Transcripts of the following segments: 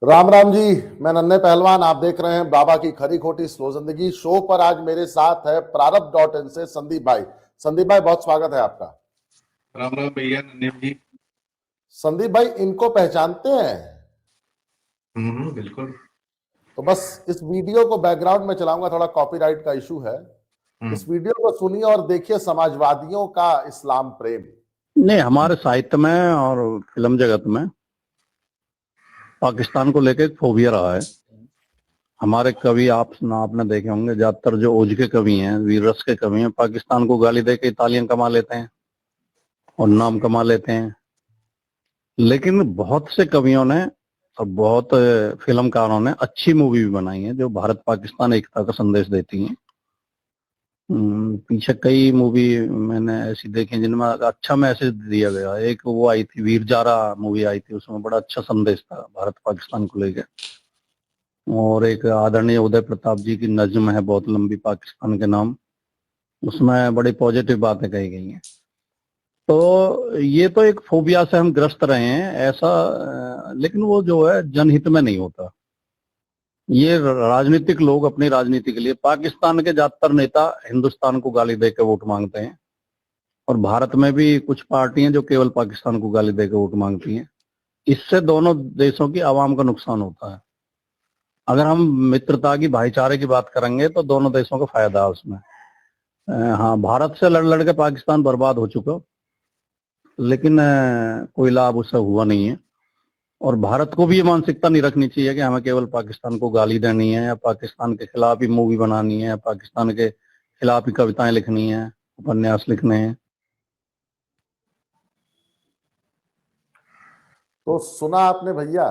राम राम जी। मैं नन्हे पहलवान, आप देख रहे हैं बाबा की खरी खोटी स्लो जिंदगी शो पर। आज मेरे साथ है प्रारब्ध.in से संदीप भाई। संदीप भाई, बहुत स्वागत है आपका। राम राम भैया नन्हे जी। संदीप भाई, इनको पहचानते हैं? बिल्कुल। तो बस इस वीडियो को बैकग्राउंड में चलाऊंगा, थोड़ा कॉपीराइट का इशू है। इस हम्म। वीडियो को सुनिए और देखिए समाजवादियों का इस्लाम प्रेम। नहीं, हमारे साहित्य में और फिल्म जगत में पाकिस्तान को लेकर एक फोबिया रहा है। हमारे कवि आपने देखे होंगे, ज्यादातर जो ओज के कवि हैं, वीर रस के कवि हैं, पाकिस्तान को गाली दे के तालियां कमा लेते हैं और नाम कमा लेते हैं। लेकिन बहुत से कवियों ने और बहुत फिल्मकारों ने अच्छी मूवी भी बनाई है जो भारत पाकिस्तान एकता का संदेश देती हैं। पीछे कई मूवी मैंने ऐसी देखी हैं जिनमें अच्छा मैसेज दिया गया। एक वो आई थी, वीर जारा मूवी आई थी, उसमें बड़ा अच्छा संदेश था भारत पाकिस्तान को लेकर। और एक आदरणीय उदय प्रताप जी की नज्म है बहुत लंबी, पाकिस्तान के नाम, उसमें बड़ी पॉजिटिव बातें कही गई हैं। तो ये तो एक फोबिया से हम ग्रस्त रहे हैं ऐसा, लेकिन वो जो है जनहित में नहीं होता। ये राजनीतिक लोग अपनी राजनीति के लिए, पाकिस्तान के ज्यादातर नेता हिंदुस्तान को गाली दे के वोट मांगते हैं और भारत में भी कुछ पार्टियां जो केवल पाकिस्तान को गाली दे के वोट मांगती हैं। इससे दोनों देशों की आवाम का नुकसान होता है। अगर हम मित्रता की, भाईचारे की बात करेंगे तो दोनों देशों को फायदा है उसमें। हाँ, भारत से लड़ लड़ के पाकिस्तान बर्बाद हो चुका, लेकिन कोई लाभ उससे हुआ नहीं है। और भारत को भी ये मानसिकता नहीं रखनी चाहिए कि हमें केवल पाकिस्तान को गाली देनी है या पाकिस्तान के खिलाफ ही मूवी बनानी है या पाकिस्तान के खिलाफ ही कविताएं लिखनी है, उपन्यास लिखने हैं। तो सुना आपने भैया,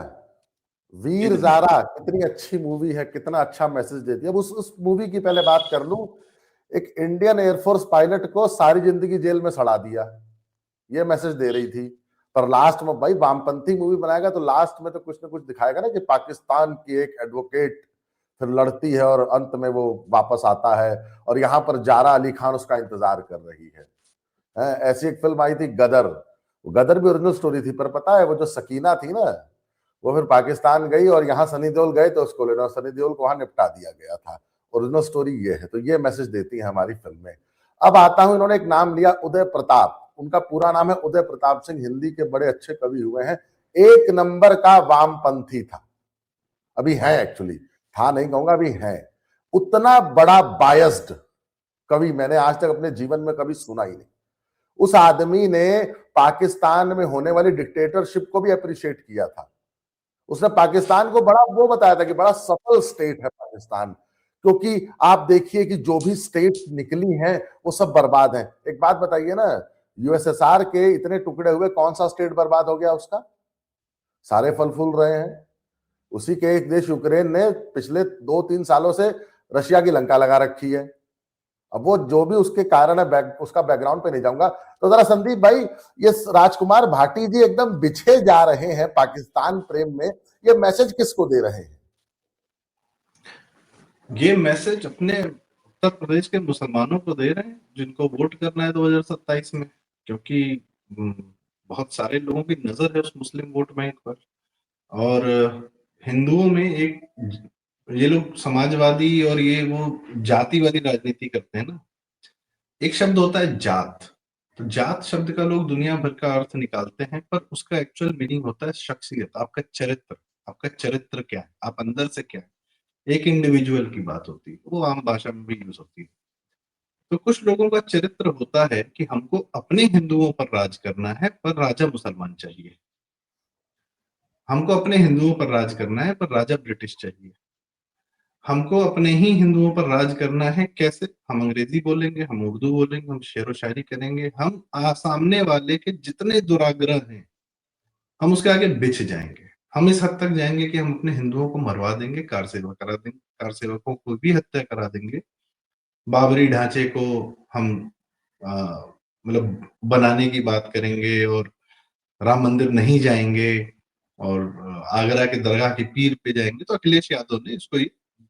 वीर जारा कितनी अच्छी मूवी है, कितना अच्छा मैसेज देती है। अब उस मूवी की पहले बात कर लूं। एक इंडियन एयरफोर्स पायलट को सारी जिंदगी जेल में सड़ा दिया, ये मैसेज दे रही थी। पर लास्ट में भाई वामपंथी मूवी बनाएगा तो लास्ट में तो कुछ ना कुछ दिखाएगा ना कि पाकिस्तान की एक एडवोकेट फिर लड़ती है और अंत में वो वापस आता है और यहाँ पर जारा अली खान उसका इंतजार कर रही है। ऐसी एक फिल्म आई थी गदर। गदर भी ओरिजिनल स्टोरी थी, पर पता है वो जो सकीना थी ना, वो फिर पाकिस्तान गई और यहाँ सनी देओल गए तो उसको लेना, सनी देओल को वहां निपटा दिया गया था। ओरिजिनल स्टोरी ये है। तो ये मैसेज देती है हमारी फिल्में। अब आता हूं, इन्होंने एक नाम लिया उदय प्रताप। उनका पूरा नाम है उदय प्रताप सिंह, हिंदी के बड़े अच्छे कवि हुए हैं। एक नंबर का वामपंथी था, अभी है एक्चुअली, था नहीं कहूंगा, अभी है। उतना बड़ा बायस्ड कवि मैंने आज तक अपने जीवन में कभी सुना ही नहीं। उस आदमी ने पाकिस्तान में होने वाली डिक्टेटरशिप को भी अप्रिशिएट किया था। उसने पाकिस्तान को बड़ा वो बताया था कि बड़ा सफल स्टेट है पाकिस्तान, क्योंकि आप देखिए कि जो भी स्टेट निकली हैं वो सब बर्बाद हैं। एक बात बताइए ना, यूएसएसआर के इतने टुकड़े हुए, कौन सा स्टेट बर्बाद हो गया उसका? सारे फल फूल रहे हैं। उसी के एक देश यूक्रेन ने पिछले 2-3 सालों से रशिया की लंका लगा रखी है। अब वो जो भी उसके कारण है, उसका बैकग्राउंड पे नहीं जाऊंगा। तो जरा संदीप भाई, ये राजकुमार भाटी जी एकदम बिछे जा रहे हैं पाकिस्तान प्रेम में, ये मैसेज किसको दे रहे हैं? ये मैसेज अपने उत्तर प्रदेश के मुसलमानों को दे रहे हैं जिनको वोट करना है 2027 में, क्योंकि बहुत सारे लोगों की नजर है उस मुस्लिम वोट बैंक पर। और हिंदुओं में एक, ये लोग समाजवादी और ये वो जातिवादी राजनीति करते हैं ना। एक शब्द होता है जात, तो जात शब्द का लोग दुनिया भर का अर्थ निकालते हैं, पर उसका एक्चुअल मीनिंग होता है शख्सियत, आपका चरित्र। आपका चरित्र क्या है, आप अंदर से क्या है, एक इंडिविजुअल की बात होती है, वो आम भाषा में भी यूज होती है। तो कुछ लोगों का चरित्र होता है कि हमको अपने हिंदुओं पर राज करना है पर राजा मुसलमान चाहिए, हमको अपने हिंदुओं पर राज करना है पर राजा ब्रिटिश चाहिए, हमको अपने ही हिंदुओं पर राज करना है। कैसे? हम अंग्रेजी बोलेंगे, हम उर्दू बोलेंगे, हम शेर व शायरी करेंगे, हम सामने वाले के जितने दुराग्रह हैं हम उसके आगे बिछ जाएंगे। हम इस हद तक जाएंगे कि हम अपने हिंदुओं को मरवा देंगे, कार सेवा करा देंगे, कार सेवकों को भी हत्या करा देंगे, बाबरी ढांचे को हम मतलब बनाने की बात करेंगे और राम मंदिर नहीं जाएंगे और आगरा के दरगाह की पीर पे जाएंगे। तो अखिलेश यादव ने इसको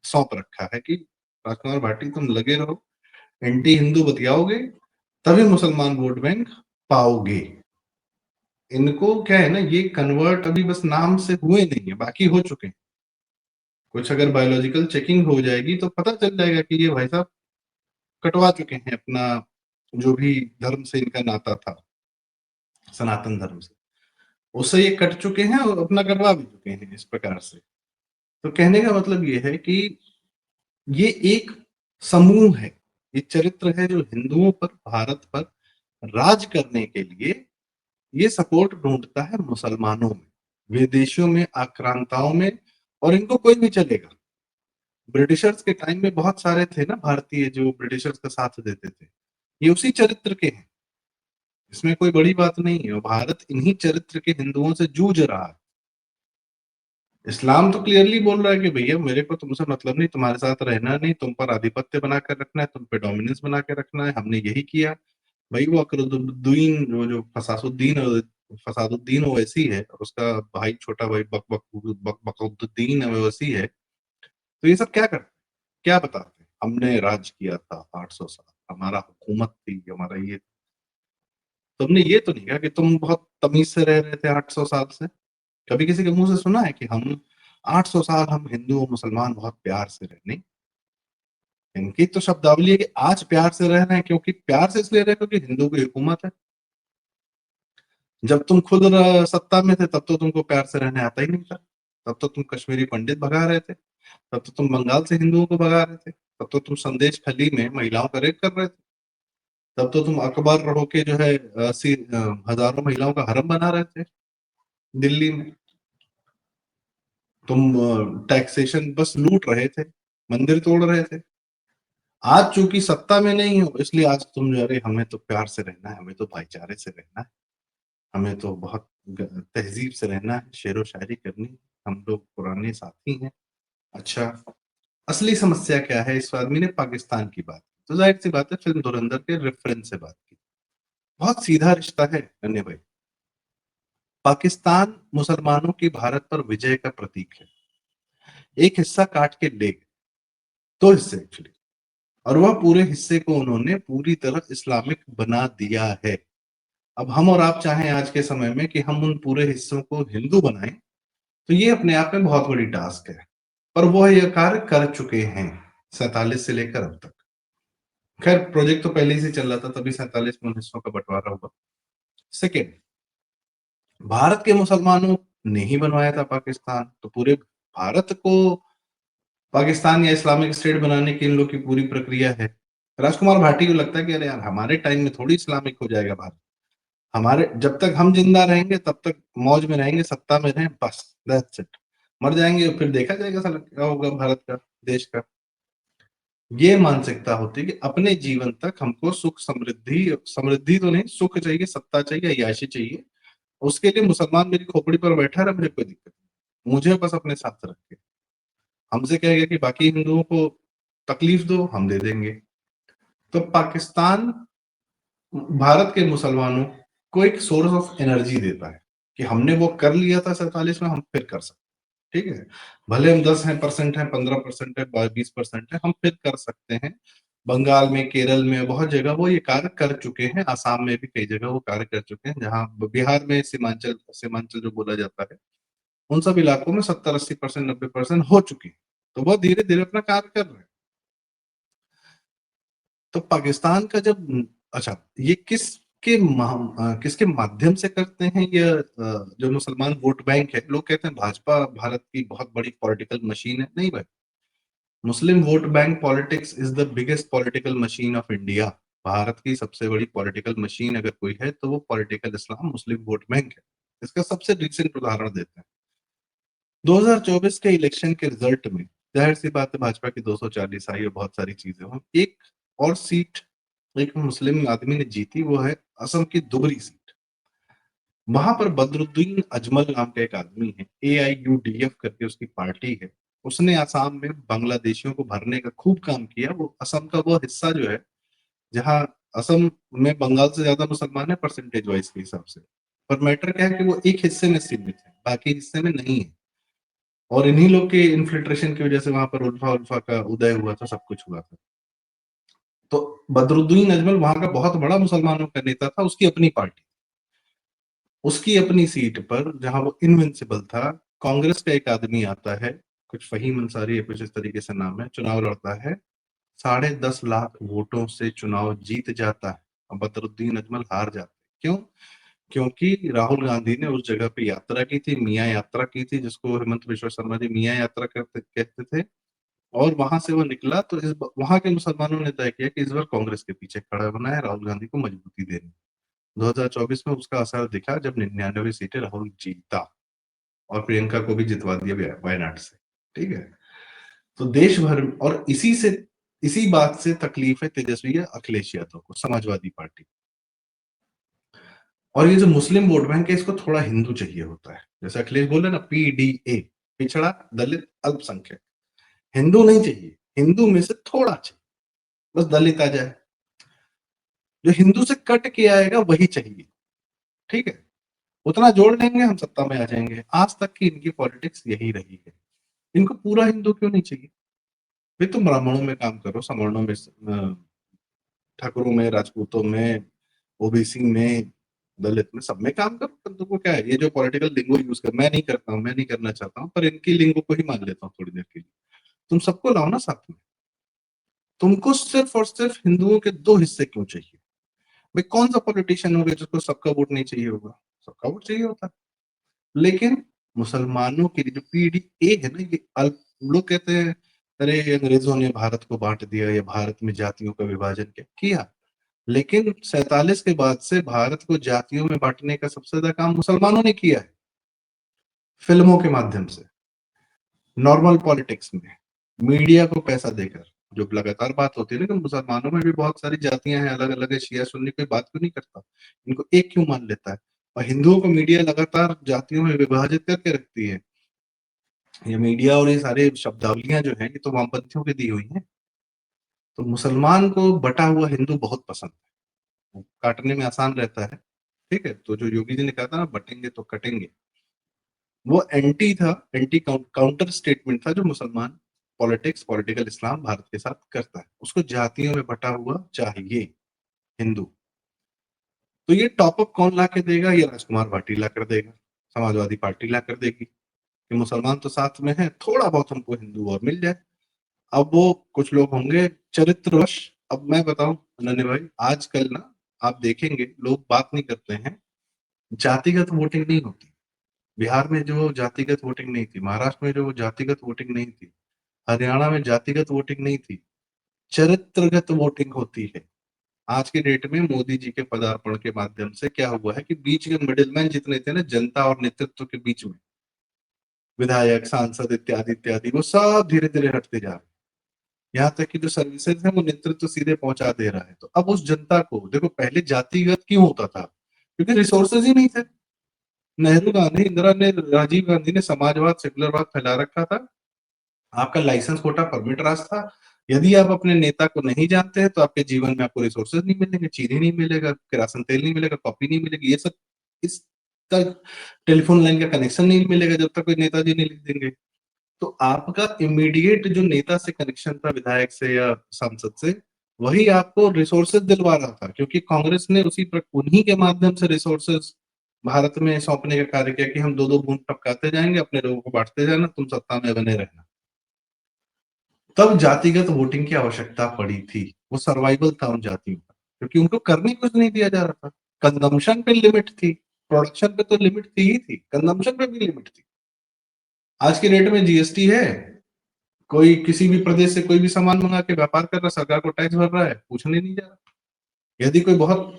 सौंप रखा है कि राजकुमार भाटी तुम लगे रहो, एंटी हिंदू बतियाओगे, तभी मुसलमान वोट बैंक पाओगे। इनको क्या है ना, ये कन्वर्ट अभी बस नाम से हुए नहीं है, बाकी हो चुके हैं। कुछ अगर बायोलॉजिकल चेकिंग हो जाएगी तो पता चल जाएगा कि ये भाई साहब कटवा चुके हैं अपना, जो भी धर्म से इनका नाता था, सनातन धर्म से, उससे ये कट चुके हैं और अपना कटवा भी चुके हैं इस प्रकार से। तो कहने का मतलब ये है कि ये एक समूह है, ये चरित्र है जो हिंदुओं पर, भारत पर राज करने के लिए ये सपोर्ट ढूंढता है मुसलमानों में, विदेशियों में, आक्रांताओं में, और इनको कोई भी चलेगा। ब्रिटिशर्स के टाइम में बहुत सारे थे ना भारतीय जो ब्रिटिशर्स का साथ देते थे, ये उसी चरित्र के हैं, इसमें कोई बड़ी बात नहीं है। और भारत इन्हीं चरित्र के हिंदुओं से जूझ रहा है। इस्लाम तो क्लियरली बोल रहा है कि भैया मेरे को तुमसे मतलब नहीं, तुम्हारे साथ रहना नहीं, तुम पर आधिपत्य बना कर रखना है, तुम पे डोमिनेंस बना के रखना है, हमने यही किया। भाई वो अकरुद्दीन, वो जो फसादुद्दीन ओवैसी है, और उसका भाई, छोटा भाई बकबकउद्दीन ओवैसी है, तो ये सब क्या करते, क्या बताते, हमने राज किया था 800 साल, हमारा हुकूमत थी, हमारा ये। तुमने ये तो नहीं कहा कि तुम बहुत तमीज से रह रहे थे 800 साल से। कभी किसी के मुंह से सुना है कि हम 800 साल हम हिंदू और मुसलमान बहुत प्यार से रहे? नहीं, इनकी तो शब्दावली है कि आज प्यार से रह रहे हैं, क्योंकि प्यार से इसलिए रहे क्योंकि हिंदू की हुकूमत है। जब तुम खुद सत्ता में थे तब तो तुमको प्यार से रहने आता ही नहीं था, तब तो तुम कश्मीरी पंडित भगा रहे थे, तब तो तुम बंगाल से हिंदुओं को भगा रहे थे, तब तो तुम संदेश खली में महिलाओं का रेप कर रहे थे, तब तो तुम अकबर रहो के जो है हजारों महिलाओं का हरम बना रहे थे दिल्ली में। तुम टैक्सेशन बस लूट रहे थे, मंदिर तोड़ रहे थे। आज चूंकि सत्ता में नहीं हो, इसलिए आज तुम जो, अरे हमें तो प्यार से रहना है, हमें तो भाईचारे से रहना है, हमें तो बहुत तहजीब से रहना है, शेरो शायरी करनी है, हम लोग पुराने साथी हैं। अच्छा, असली समस्या क्या है? इस आदमी ने पाकिस्तान की बात की, तो जाहिर सी बात है फिल्म धुरंधर के रेफरेंस से बात की। बहुत सीधा रिश्ता है अन्य भाई। पाकिस्तान मुसलमानों की भारत पर विजय का प्रतीक है। एक हिस्सा काट के ले गए, दो हिस्से एक्चुअली, और वह पूरे हिस्से को उन्होंने पूरी तरह इस्लामिक बना दिया है। अब हम और आप चाहें आज के समय में कि हम उन पूरे हिस्सों को हिंदू बनाएं, तो ये अपने आप में बहुत बड़ी टास्क है, पर वह यह कार्य कर चुके हैं 47 से लेकर अब तक। खैर प्रोजेक्ट तो पहले ही से चल रहा था, तभी 47 में उन हिस्सों का बंटवारा हुआ। सेकेंड, भारत के मुसलमानों ने ही बनवाया था पाकिस्तान, तो पूरे भारत को पाकिस्तान या इस्लामिक स्टेट बनाने की इन लोग की पूरी प्रक्रिया है। राजकुमार भाटी को लगता है कि अरे यार हमारे टाइम में थोड़ी इस्लामिक हो जाएगा भारत, हमारे जब तक हम जिंदा रहेंगे तब तक मौज में रहेंगे, सत्ता में रहें, बस दैट्स इट। मर जाएंगे फिर देखा जाएगा साला क्या होगा भारत का, देश का। ये मानसिकता होती है कि अपने जीवन तक हमको सुख समृद्धि, समृद्धि तो नहीं, सुख चाहिए, सत्ता चाहिए, अय्याशी चाहिए। उसके लिए मुसलमान मेरी खोपड़ी पर बैठा रहा, मुझे कोई दिक्कत नहीं, मुझे बस अपने साथ रखे। हमसे कहेगा कि बाकी हिंदुओं को तकलीफ दो, हम दे देंगे। तो पाकिस्तान भारत के मुसलमानों को एक सोर्स ऑफ एनर्जी देता है कि हमने वो कर लिया था 47 में, हम फिर कर सकते, ठीक है, भले हम 10% हैं, 15% है, 20% है, हम फिर कर सकते हैं। बंगाल में, केरल में, बहुत जगह वो ये कार्य कर चुके हैं, आसाम में भी कई जगह वो कार्य कर चुके हैं, जहां बिहार में सीमांचल सीमांचल जो बोला जाता है, उन सब इलाकों में 70-80%, 90% हो चुके हैं। तो वो धीरे धीरे अपना कार्य कर रहे हैं। तो पाकिस्तान का जब, अच्छा, ये किसके माध्यम से करते हैं ये, जो मुसलमान वोट बैंक है, लोग कहते हैं भाजपा भारत की बहुत बड़ी पॉलिटिकल मशीन है। नहीं भाई, Muslim vote bank politics is the biggest political machine of India. Bharat की सबसे बड़ी पॉलिटिकल मशीन अगर कोई है तो वो पॉलिटिकल इस्लाम मुस्लिम वोट बैंक है। इसका सबसे रिसेंट उदाहरण देते हैं 2024 के इलेक्शन के रिजल्ट में। जाहिर सी बात है भाजपा की 240 आई और बहुत सारी चीजें हुई, एक और सीट एक मुस्लिम आदमी ने जीती, वो है असम की दुबरी सीट। वहां पर बदरुद्दीन अजमल नाम का एक आदमी है, AIUDF करके उसकी पार्टी है, उसने आसाम में बांग्लादेशियों को भरने का खूब काम किया। वो असम का वो हिस्सा जो है जहाँ असम में बंगाल से ज्यादा मुसलमान है परसेंटेज वाइज के हिसाब से, पर मैटर क्या है कि वो एक हिस्से में सीमित है, बाकी हिस्से में नहीं है। और इन्हीं लोग के इन्फिल्ट्रेशन की वजह से वहां पर उल्फा उल्फा का उदय हुआ था, सब कुछ हुआ था। तो बदरुद्दीन अजमल वहां का बहुत बड़ा मुसलमानों का नेता था, उसकी अपनी पार्टी। उसकी अपनी सीट पर जहां वो इनविंसिबल था, कांग्रेस का एक आदमी आता है, कुछ फहीम अंसारी या कुछ इस तरीके से नाम है, चुनाव लड़ता है, 10.5 लाख वोटों से चुनाव जीत जाता है और बदरुद्दीन अजमल हार जाते हैं। क्यों? क्योंकि राहुल गांधी ने उस जगह पे यात्रा की थी, मियाँ यात्रा की थी, जिसको हेमंत बिश्वा शर्मा जी मियाँ यात्रा कहते थे। और वहां से वो निकला तो वहां के मुसलमानों ने तय किया कि इस बार कांग्रेस के पीछे खड़ा होना है, राहुल गांधी को मजबूती देनी। 2024 में उसका असर दिखा जब 99 सीटें राहुल जीता और प्रियंका को भी जितवा दिया वायनाड से। ठीक है, तो देश भर और इसी बात से तकलीफ है तेजस्वी या अखिलेश यादव को, समाजवादी पार्टी। और ये जो मुस्लिम वोट बैंक है, इसको थोड़ा हिंदू चाहिए होता है, जैसे अखिलेश बोले ना, पीडीए, पिछड़ा दलित अल्पसंख्यक। हिंदू नहीं चाहिए, हिंदू में से थोड़ा चाहिए, बस दलित आ जाए, जो हिंदू से कट के आएगा वही चाहिए। ठीक है, उतना जोड़ लेंगे हम सत्ता में आ जाएंगे। आज तक की इनकी पॉलिटिक्स यही रही है। इनको पूरा हिंदू क्यों नहीं चाहिए? भाई तुम ब्राह्मणों में काम करो, सवर्णों में, ठाकुरों में, राजपूतों में, ओबीसी में, दलित में, सब में काम करो। पर तुमको क्या है, ये जो पॉलिटिकल लिंगो यूज कर, मैं नहीं करता हूँ, मैं नहीं करना चाहता हूँ, पर इनकी लिंगो को ही मान लेता हूँ थोड़ी देर के लिए। तुम सबको लाओ ना साथ में। तुमको सिर्फ और सिर्फ हिंदुओं के 2 हिस्से क्यों चाहिए? भाई कौन सा पॉलिटिशियन होगा जिसको सबका वोट नहीं चाहिए होगा? सबका वोट चाहिए होता है। लेकिन मुसलमानों के लिए जो पीडीए है ना, ये अल्प, लोग कहते हैं अरे अंग्रेजों ने भारत को बांट दिया या भारत में जातियों का विभाजन किया। लेकिन 47 के बाद से भारत को जातियों में बांटने का सबसे ज्यादा काम मुसलमानों ने किया है, फिल्मों के माध्यम से, नॉर्मल पॉलिटिक्स में, मीडिया को पैसा देकर। जो लगातार बात होती है ना कि मुसलमानों में भी बहुत सारी जातियां हैं, अलग अलग है, शिया सुन्नी, कोई बात क्यों नहीं करता, इनको एक क्यों मान लेता है? और हिंदुओं को मीडिया लगातार जातियों में विभाजित करके रखती है। ये मीडिया और ये सारे शब्दावलियां जो है, ये तो वामपंथियों की दी हुई है। तो मुसलमान को बटा हुआ हिंदू बहुत पसंद है, काटने में आसान रहता है। ठीक है, तो जो योगी जी ने कहा था ना, बटेंगे तो कटेंगे, वो एंटी था, एंटी काउंटर स्टेटमेंट था जो मुसलमान पॉलिटिक्स, पॉलिटिकल इस्लाम भारत के साथ करता है। उसको जातियों में बटा हुआ चाहिए हिंदू। तो ये टॉपअप कौन ला के देगा? ये राजकुमार भाटी ला कर देगा, समाजवादी पार्टी ला कर देगी कि मुसलमान तो साथ में है, थोड़ा बहुत हमको हिंदू और मिल जाए। अब वो कुछ लोग होंगे चरित्रवश। अब मैं बताऊं अनन्य भाई, आजकल ना आप देखेंगे लोग बात नहीं करते हैं, जातिगत वोटिंग नहीं होती। बिहार में जो जातिगत वोटिंग नहीं थी, महाराष्ट्र में जो जातिगत वोटिंग नहीं थी, हरियाणा में जातिगत वोटिंग नहीं थी, चरित्रगत वोटिंग होती है। आज के डेट में मोदी जी के पदार्पण के माध्यम से क्या हुआ है कि बीच के मिडिलमैन जितने थे ना, जनता और नेतृत्व के बीच में, विधायक, सांसद इत्यादि इत्यादि, वो सब धीरे धीरे हटते जा रहे हैं। यहाँ तक कि जो सर्विसेज है वो नेतृत्व सीधे पहुंचा दे रहा है। तो अब उस जनता को देखो, पहले जातिगत क्यों होता था? क्योंकि रिसोर्सेज ही नहीं थे। नेहरू गांधी, इंदिरा ने, राजीव गांधी ने समाजवाद, सेकुलरवाद फैला रखा था। आपका लाइसेंस कोटा परमिट राज था। यदि आप अपने नेता को नहीं जानते हैं तो आपके जीवन में आपको रिसोर्सेज नहीं मिलेंगे, चीनी नहीं मिलेगा, किरासन तेल नहीं मिलेगा, कॉफी नहीं मिलेगी, ये सब, इस तक टेलीफोन लाइन का कनेक्शन नहीं मिलेगा जब तक कोई नेताजी नहीं लिख देंगे। तो आपका इमीडिएट जो नेता से कनेक्शन था, विधायक से या सांसद से, वही आपको रिसोर्सेज दिलवा रहा था, क्योंकि कांग्रेस ने उन्हीं के माध्यम से रिसोर्सेज भारत में सौंपने का कार्य किया कि हम 2-2 बूंद टपकाते जाएंगे, अपने लोगों को बांटते जाना, तुम सत्ता में बने रहना। तब जातिगत वोटिंग की आवश्यकता पड़ी थी, वो सर्वाइवल था उन जातियों का, क्योंकि उनको करने कुछ नहीं दिया जा रहा था। कंजम्पशन पे लिमिट थी, प्रोडक्शन पे तो लिमिट थी ही थी, कंजम्पशन पे भी लिमिट थी। आज के डेट में जीएसटी है, कोई किसी भी प्रदेश से कोई भी सामान मंगा के व्यापार कर रहा है, सरकार को टैक्स भर रहा है, पूछने नहीं जा रहा। यदि कोई बहुत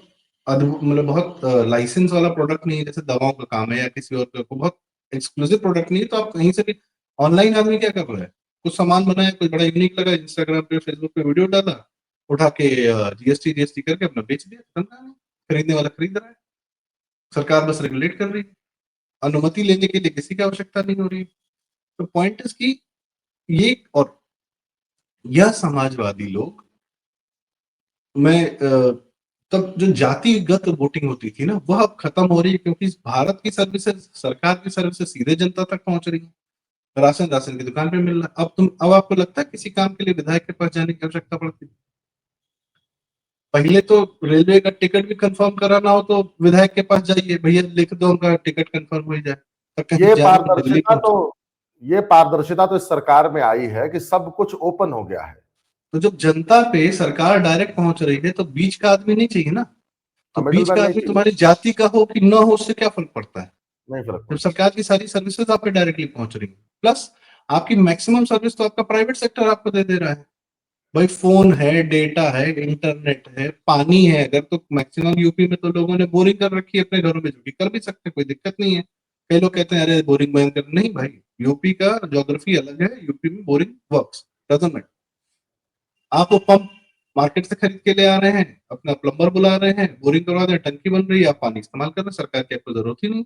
मतलब बहुत लाइसेंस वाला प्रोडक्ट नहीं है, जैसे दवाओं का काम है या किसी और का बहुत एक्सक्लूसिव प्रोडक्ट नहीं है, तो आप कहीं से भी, ऑनलाइन आदमी क्या कर रहा है, कुछ सामान बनाया, कुछ बड़ा यूनिक लगा, इंस्टाग्राम पे, फेसबुक पे वीडियो डाला, उठा के जीएसटी जीएसटी करके अपना बेच दिया, धंधा नहीं, खरीदने वाला खरीद रहा है, सरकार बस रेगुलेट कर रही है, अनुमति लेने के लिए किसी की आवश्यकता नहीं हो रही है। तो पॉइंट इज की ये, और यह समाजवादी लोग, मैं तब जो जातिगत वोटिंग होती थी ना, वह अब खत्म हो रही है, क्योंकि भारत की सर्विसेज, सरकार की सर्विसेज सीधे जनता तक पहुंच रही है। राशन राशन की दुकान पे मिल रहा है। अब आपको लगता है किसी काम के लिए विधायक के पास जाने की आवश्यकता पड़ती है? पहले तो रेलवे का टिकट भी कंफर्म कराना हो तो विधायक के पास जाइए, भैया लिख दो उनका टिकट कंफर्म हो जाए, तो कहीं ये जाने में दिल्ली पारदर्शिता पहुंचे। तो ये पारदर्शिता तो इस सरकार में आई है कि सब कुछ ओपन हो गया है। तो जब जनता पे सरकार डायरेक्ट पहुंच रही है तो बीच का आदमी नहीं चाहिए ना। तो मिडिल बीच मैन का नहीं आदमी चाहिए, तुम्हारी जाति का हो कि न हो उससे क्या फर्क पड़ता है, नहीं फर्क जब पड़ता। सरकार की सारी सर्विसेज आप पे डायरेक्टली पहुंच रही है। प्लस आपकी मैक्सिमम सर्विस तो आपका प्राइवेट सेक्टर आपको दे दे रहा है। भाई फोन है, डेटा है, इंटरनेट है, पानी है, अगर तो मैक्सिमम यूपी में तो लोगों ने बोरिंग कर रखी है अपने घरों में, जो कि कर भी सकते हैं, कोई दिक्कत नहीं है। कई लोग कहते हैं अरे बोरिंग बंद कर, नहीं भाई, यूपी का ज्योग्राफी अलग है, यूपी में बोरिंग वर्क्स, डजंट मैटर। आप वो पंप मार्केट से खरीद के ले आ रहे हैं, अपना प्लम्बर बुला रहे हैं, बोरिंग करवा रहे हैं, टंकी बन रही है, आप पानी इस्तेमाल कर रहे हैं, सरकार की आपको जरूरत ही नहीं।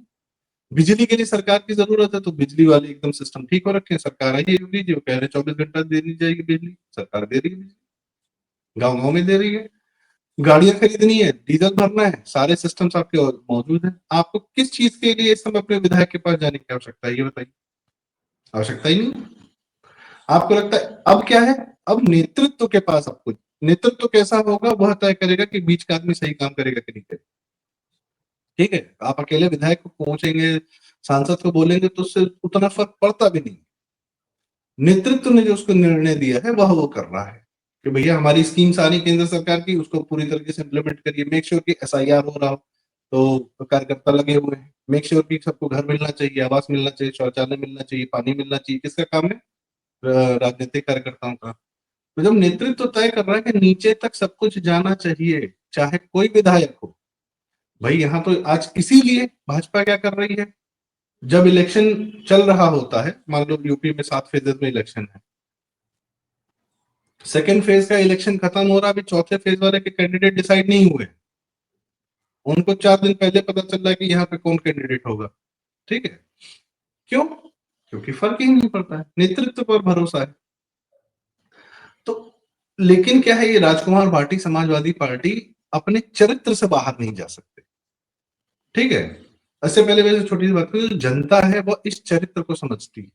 बिजली के लिए सरकार की जरूरत है तो बिजली वाले एकदम सिस्टम ठीक हो रखे हैं, सरकार आई है योगी जी, वो कह रहे हैं 24 घंटा देनी जाएगी बिजली, सरकार दे रही है बिजली, गाँव गाँव में दे रही है। गाड़ियां खरीदनी है, डीजल भरना है, सारे सिस्टम्स आपके मौजूद हैं। आपको किस चीज के लिए इस समय अपने विधायक के पास जाने की आवश्यकता है, ये बताइए। आवश्यकता ही नहीं। आपको लगता है अब क्या है, अब नेतृत्व के पास आपको, नेतृत्व कैसा होगा वह तय करेगा कि बीच का आदमी सही काम करेगा कि नहीं करेगा। ठीक है, आप अकेले विधायक को पहुंचेंगे, सांसद को बोलेंगे तो उससे उतना फर्क पड़ता भी नहीं। नेतृत्व ने जो उसको निर्णय दिया है वह वो कर रहा है कि भैया हमारी स्कीम सारी केंद्र सरकार की, उसको पूरी तरीके से इम्प्लीमेंट करिए, मेक श्योर कि एसआईआर हो रहा हो, तो कार्यकर्ता लगे हुए हैं, मेक श्योर कि सबको घर मिलना चाहिए, आवास मिलना चाहिए, शौचालय मिलना चाहिए, पानी मिलना चाहिए। किसका काम है? राजनीतिक कार्यकर्ताओं का। तो जब नेतृत्व तय कर रहा है कि नीचे तक सब कुछ जाना चाहिए, चाहे कोई विधायक हो, भाई यहाँ तो आज इसीलिए भाजपा क्या कर रही है, जब इलेक्शन चल रहा होता है, मान लो यूपी में 7 फेजेस में इलेक्शन है, सेकेंड फेज का इलेक्शन खत्म हो रहा, अभी चौथे फेज वाले के कैंडिडेट डिसाइड नहीं हुए, उनको 4 दिन पहले पता चल रहा है कि यहाँ पे कौन कैंडिडेट होगा। ठीक है, क्यों? क्योंकि फर्क ही नहीं पड़ता है, नेतृत्व पर भरोसा है। तो लेकिन क्या है, ये राजकुमार भाटी समाजवादी पार्टी अपने चरित्र से बाहर नहीं जा सकते। ठीक है, इससे पहले वैसे छोटी सी बात करूं, जो जनता है वो इस चरित्र को समझती है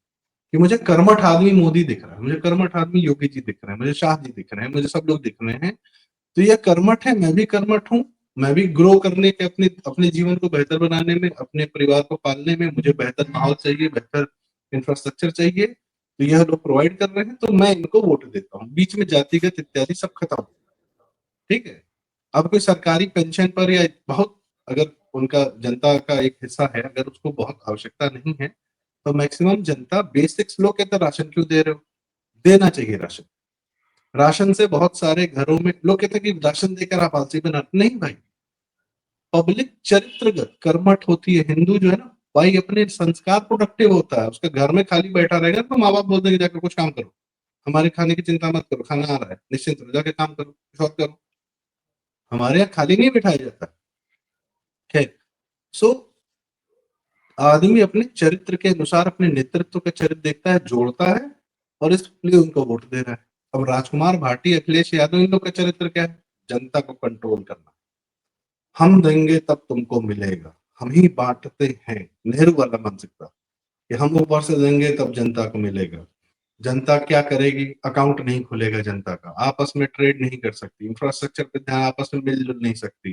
कि मुझे कर्मठ आदमी मोदी दिख रहा है, मुझे कर्मठ आदमी योगी जी दिख रहे हैं, मुझे शाह जी दिख रहे हैं, मुझे सब लोग दिख रहे हैं, तो यह कर्मठ है, मैं भी कर्मठ हूं, मैं भी ग्रो करने के, अपने अपने जीवन को बेहतर बनाने में, अपने परिवार को पालने में मुझे बेहतर माहौल चाहिए, बेहतर इंफ्रास्ट्रक्चर चाहिए, तो यह लोग प्रोवाइड कर रहे हैं, तो मैं इनको वोट देता हूँ। बीच में जातिगत इत्यादि सब खत्म। ठीक है, अब कोई सरकारी पेंशन पर या बहुत, अगर उनका जनता का एक हिस्सा है, अगर उसको बहुत आवश्यकता नहीं है, तो मैक्सिमम जनता बेसिक्स, लोग कहते हैं राशन क्यों दे रहे हो, देना चाहिए राशन। राशन से बहुत सारे घरों में लोग कहते हैं कि राशन देकर आप आलसी बना, नहीं भाई, पब्लिक चरित्रगत कर्मठ होती है। हिंदू जो है ना भाई, अपने संस्कार प्रोडक्टिव होता है, उसके घर में खाली बैठा रहेगा तो माँ बाप बोल देंगे जाकर कुछ काम करो, हमारे खाने की चिंता मत करो, खाना आ रहा है, निश्चिंत रहो, जाके काम करो, कुछ और करो। हमारे यहाँ खाली नहीं बिठाया जाता। खैर, सो आदमी अपने चरित्र के अनुसार अपने नेतृत्व का चरित्र देखता है, जोड़ता है, और इसलिए उनको वोट दे रहा है। अब राजकुमार भाटी, अखिलेश यादव, इन लोग का चरित्र क्या है? जनता को कंट्रोल करना। हम देंगे तब तुमको मिलेगा, हम ही बांटते हैं, नेहरू वाला मानसिकता कि हम ऊपर से देंगे तब जनता को मिलेगा। जनता क्या करेगी? अकाउंट नहीं खुलेगा जनता का, आपस में ट्रेड नहीं कर सकती, इंफ्रास्ट्रक्चर पे ध्यान, आपस में मिलजुल नहीं सकती।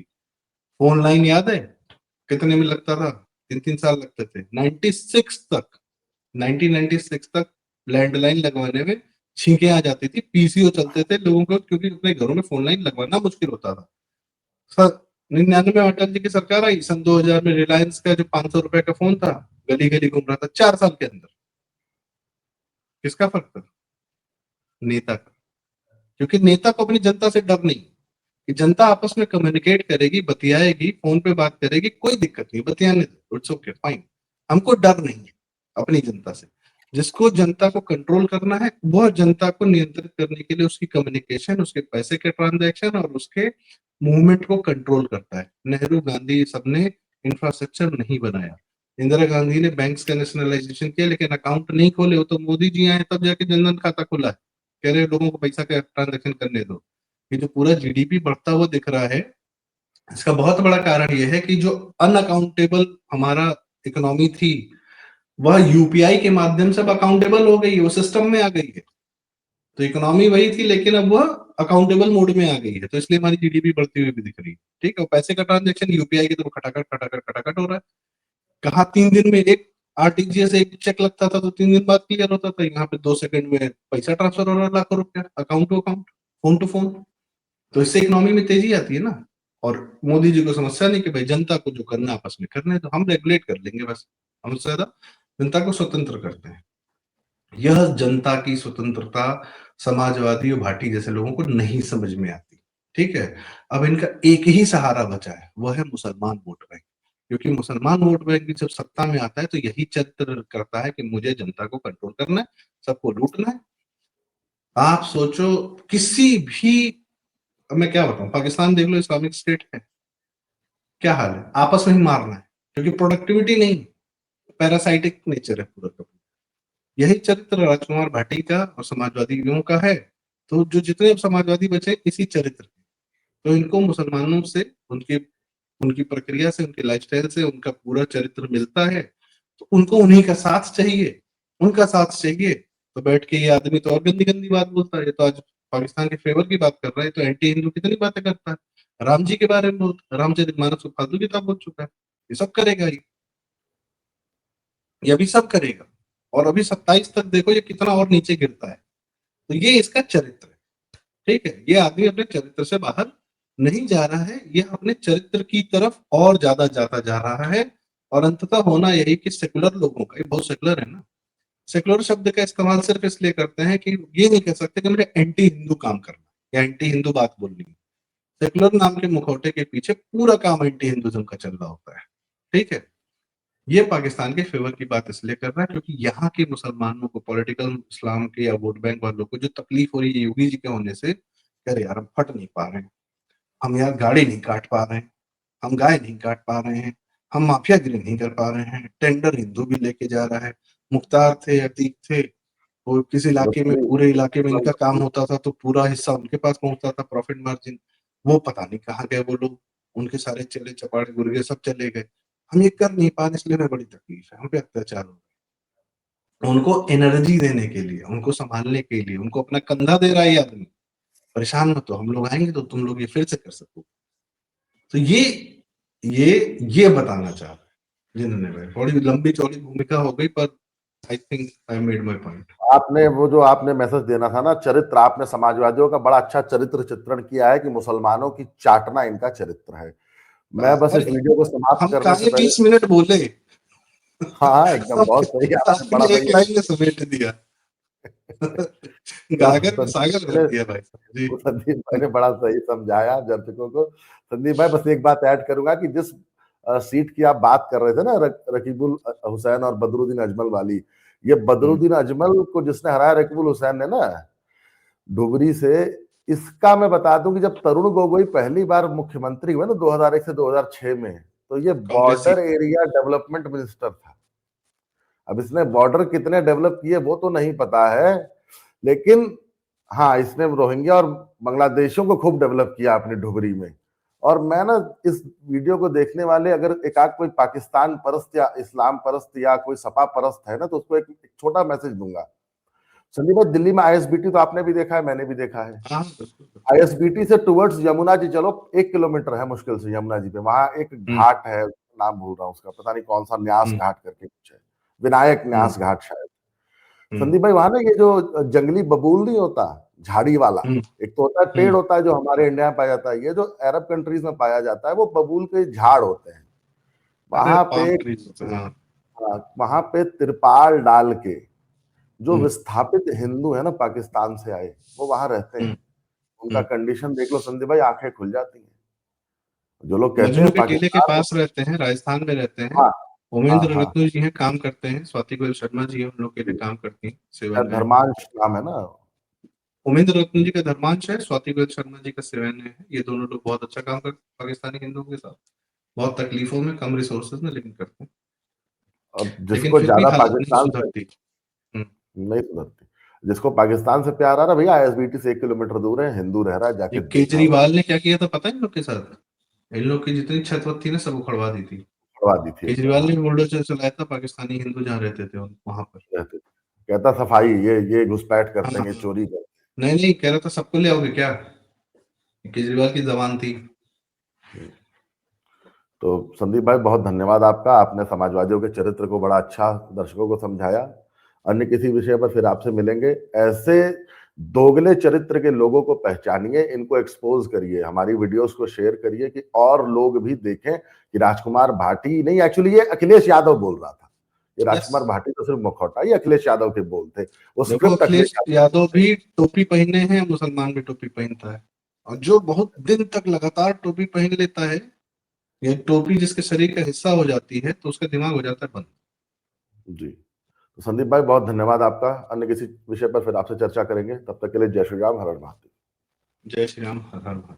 फोन लाइन याद है कितने में लगता था? 3-3 साल लगते थे। 96 तक, 1996 तक लैंडलाइन लगवाने में छींके आ जाती थी, पीसीओ चलते थे लोगों को, क्योंकि अपने घरों में फोन लाइन लगवाना मुश्किल होता था। सर 99 में अटल जी की सरकार आई, सन 2000 में रिलायंस का जो 500 रुपए का फोन था, गली गली घूम रहा था 4 साल के अंदर। किसका फर्क था? नेता का। क्योंकि नेता को अपनी जनता से डर नहीं, कि जनता आपस में कम्युनिकेट करेगी, बतियाएगी, फोन पे बात करेगी, कोई दिक्कत नहीं, बतियाने दो, इट्स ओके फाइन, हमको डर नहीं है अपनी जनता से। जिसको जनता को कंट्रोल करना है वह जनता को नियंत्रित करने के लिए उसकी कम्युनिकेशन, उसके पैसे के ट्रांजैक्शन और उसके मूवमेंट को कंट्रोल करता है। नेहरू गांधी सबने इंफ्रास्ट्रक्चर नहीं बनाया, इंदिरा गांधी ने बैंक्स का नेशनलाइजेशन किया लेकिन अकाउंट नहीं खोले, वो तो मोदी जी आए तब जाके जनधन खाता खुला है, कह रहे लोगों को पैसा का ट्रांजेक्शन करने दो। ये जो पूरा जीडीपी बढ़ता हुआ दिख रहा है, इसका बहुत बड़ा कारण यह है कि जो अनअकाउंटेबल हमारा इकोनॉमी थी, वह यूपीआई के माध्यम से अब अकाउंटेबल हो गई है, वो सिस्टम में आ गई है। तो इकोनॉमी वही थी लेकिन अब वह अकाउंटेबल मोड में आ गई है, तो इसलिए हमारी जीडीपी बढ़ती हुई भी दिख रही है। ठीक है, और पैसे का ट्रांजेक्शन यूपीआई के थ्रू खटाखट हो रहा है। कहा 3 दिन में एक आरटीजीएस एक चेक लगता था तो 3 दिन बाद क्लियर होता था, यहाँ पे 2 सेकंड में पैसा ट्रांसफर हो रहा है, लाखों रुपया account to account, phone to phone. तो इससे इकोनॉमी में तेजी आती है ना। और मोदी जी को समस्या नहीं कि भाई जनता को जो करना आपस में करना है तो हम रेगुलेट कर लेंगे, बस हम ज्यादा जनता को स्वतंत्र करते हैं। यह जनता की स्वतंत्रता समाजवादी और भाटी जैसे लोगों को नहीं समझ में आती। ठीक है, अब इनका एक ही सहारा बचा है, वह है मुसलमान वोट बैंक। क्योंकि मुसलमान वोट बैंक भी जब सत्ता में आता है तो यही चरित्र करता है कि मुझे जनता को कंट्रोल करना है, सबको लूटना है। आप सोचो किसी भी, अब मैं क्या बताऊं, पाकिस्तान देख लो, इस्लामिक स्टेट है, क्या हाल है, आपस में ही मारना है, क्योंकि प्रोडक्टिविटी नहीं, पैरासाइटिक नेचर है पूरा का पूरा। यही चरित्र राजकुमार भाटी का और समाजवादियों का है। तो जो जितने अब समाजवादी बचे इसी चरित्र के, तो इनको मुसलमानों से उनके उनकी प्रक्रिया से, उनके लाइफस्टाइल से उनका पूरा चरित्र मिलता है, तो उनको उन्हीं का साथ चाहिए, उनका साथ चाहिए। तो बैठ के ये आदमी तो और गंदी गंदी बात बोलता है, ये तो आज पाकिस्तान के फेवर की बात कर रहा है, तो एंटी हिंदू कितनी बातें करता है, राम जी के बारे में बोलता है, रामचरितमानस को फालतू किताब बोल चुका है। ये सब करेगा, ये अभी सब करेगा। और अभी 27 तक देखो ये कितना और नीचे गिरता है। तो ये इसका चरित्र है। ठीक है, ये आदमी अपने चरित्र से बाहर नहीं जा रहा है, ये अपने चरित्र की तरफ और ज्यादा जाता जा रहा है। और अंततः होना यही कि सेकुलर लोगों का, ये बहुत सेकुलर है ना, सेकुलर शब्द का इस्तेमाल सिर्फ इसलिए करते हैं कि ये नहीं कह सकते कि मुझे एंटी हिंदू काम करना या एंटी हिंदू बात बोलनी है। सेकुलर नाम के मुखौटे के पीछे पूरा काम एंटी हिंदुज्म का चल रहा होता है। ठीक है, ये पाकिस्तान के फेवर की बात इसलिए कर रहा है क्योंकि यहाँ के मुसलमानों को, पॉलिटिकल इस्लाम के या वोट बैंक वालों को जो तकलीफ हो रही है योगी जी के होने से, अरे यार हम फट नहीं पा रहे हैं, हम यार गाड़ी नहीं काट पा रहे हैं, हम गाय नहीं काट पा रहे हैं, हम माफियागिरी नहीं कर पा रहे हैं, टेंडर हिंदू भी लेके जा रहा है। मुख्तार थे, अतीक थे, वो किस इलाके में, पूरे इलाके में इनका काम होता था तो पूरा हिस्सा उनके पास पहुंचता था, प्रॉफिट मार्जिन। वो पता नहीं कहाँ गए वो लोग, उनके सारे चले चपाड़े गुर्गे सब चले गए। हम ये कर नहीं पा रहे, इसलिए हमें बड़ी तकलीफ है, हम पे अत्याचार हो रहा है। उनको एनर्जी देने के लिए, उनको संभालने के लिए, उनको अपना कंधा दे रहा है ये आदमी, परेशान मत हो, हम लोग आएंगे तो तुम लोग ये फिर से कर सको। तो ये बताना चाह रहे हैं जिन्होंने, भाई बड़ी लंबी चौड़ी भूमिका हो गई, पर I think I made my point. आपने वो जो आपने मैसेज देना था ना, चरित्र, आपने समाजवादियों का बड़ा अच्छा चरित्र चित्रण किया है कि मुसलमानों की चाटना इनका चरित्र है। मैं बस इस वीडियो को समाप्त करने से पहले 20 मिनट बोले, हाँ एकदम बहुत सही, आपने बड़ा एक सही लाइन में समेट दिया। गागर में सागर कर दिया भाई जी। संदीप भाई ने बड़ा सही समझाया दर्शकों को। संदीप भाई बस एक बात ऐड करूंगा कि जिस सीट की आप बात कर रहे थे ना, रकीबुल हुसैन और बदरुद्दीन अजमल वाली, ये बदरुद्दीन अजमल को जिसने हराया रकीबुल हुसैन ने ना, डुगरी से, इसका मैं बता दूं कि जब तरुण गोगोई पहली बार मुख्यमंत्री हुए ना 2001 से 2006 में, तो ये बॉर्डर एरिया डेवलपमेंट मिनिस्टर था। अब इसने बॉर्डर कितने डेवलप किए वो तो नहीं पता है, लेकिन हाँ इसने रोहिंग्या और बांग्लादेशियों को खूब डेवलप किया अपनी डुगरी में। और मैं ना इस वीडियो को देखने वाले अगर एक आध कोई पाकिस्तान परस्त या इस्लाम परस्त या कोई सपा परस्त है ना, तो उसको एक छोटा मैसेज दूंगा। संदीप भाई, दिल्ली में आईएसबीटी तो आपने भी देखा है, मैंने भी देखा है। आईएसबीटी से टुवर्ड्स यमुना जी चलो, 1 किलोमीटर है मुश्किल से यमुना जी पे, वहां एक घाट है, नाम भूल रहा हूँ उसका, पता नहीं कौन सा, न्यास घाट करके कुछ है, विनायक न्यास घाट शायद। संदीप भाई वहां ना ये जो जंगली बबूल नहीं होता, झाड़ी वाला, एक तो होता है पेड़ होता है जो हमारे इंडिया में पाया जाता है, ये जो अरब कंट्रीज में पाया जाता है वो बबूल के झाड़ होते हैं। वहां पे तिरपाल डाल के जो विस्थापित हिंदू है ना पाकिस्तान से आए, वो वहां रहते हैं। उनका कंडीशन देख लो संदीप भाई, आंखें खुल जाती हैं। जो लोग कहते हैं के किले के पास रहते हैं, राजस्थान में रहते हैं। हाँ, उमेंद्र रत्न जी हैं, काम करते हैं, स्वाति गोयल शर्मा जी हैं, उन लोग के लिए काम करती हैं, सेवा में। धर्मांश नाम है ना, उमेंद्र रत्न जी का धर्मांश है, स्वाति गोयल शर्मा जी का सेवन है। ये दोनों लोग बहुत अच्छा काम करते हैं पाकिस्तानी हिंदुओं के साथ, बहुत तकलीफों में, कम रिसोर्सेज में, लेकिन करते हैं। अब जिसको ज्यादा पाकिस्तान नहीं सुधरती, जिसको पाकिस्तान से प्यार आ रहा भैया, आईएसबीटी से 1 किलोमीटर दूर है, हिंदू रह रहा है, जाके केजरीवाल ने क्या किया था पता है इन लोग के साथ? इन लोग की जितनी छत वत थी ना, सब उखड़वा दी थी, केजरीवाल ने बुलडोजर चलाया था, पाकिस्तानी हिंदू जहाँ रहते थे वहां पर। कहता सफाई, ये घुसपैठ करते हैं, चोरी करते हैं। नहीं कह रहा था सबको ले आओगे क्या, केजरीवाल की जबान थी। तो संदीप भाई बहुत धन्यवाद आपका, आपने समाजवादियों के चरित्र को बड़ा अच्छा दर्शकों को समझाया। अन्य किसी विषय पर फिर आपसे मिलेंगे। ऐसे दोगले चरित्र के लोगों को पहचानिए, इनको एक्सपोज करिए, हमारी वीडियोस को शेयर करिए कि और लोग भी देखें कि राजकुमार भाटी नहीं, एक्चुअली ये अखिलेश यादव बोल रहा था, ये राजकुमार भाटी तो सिर्फ मुखौटा, ये अखिलेश यादव के बोल थे, वो देखो स्क्रिप्ट अखिलेश यादव भी टोपी पहने हैं, मुसलमान भी टोपी पहनता है, और जो बहुत दिन तक लगातार टोपी पहन लेता है, ये टोपी जिसके शरीर का हिस्सा हो जाती है तो उसका दिमाग हो जाता है बंद। जी, तो संदीप भाई बहुत धन्यवाद आपका। अन्य किसी विषय पर फिर आपसे चर्चा करेंगे, तब तक के लिए जय श्री राम, हर हर महादेव। जय श्री राम, हर हर महादेव।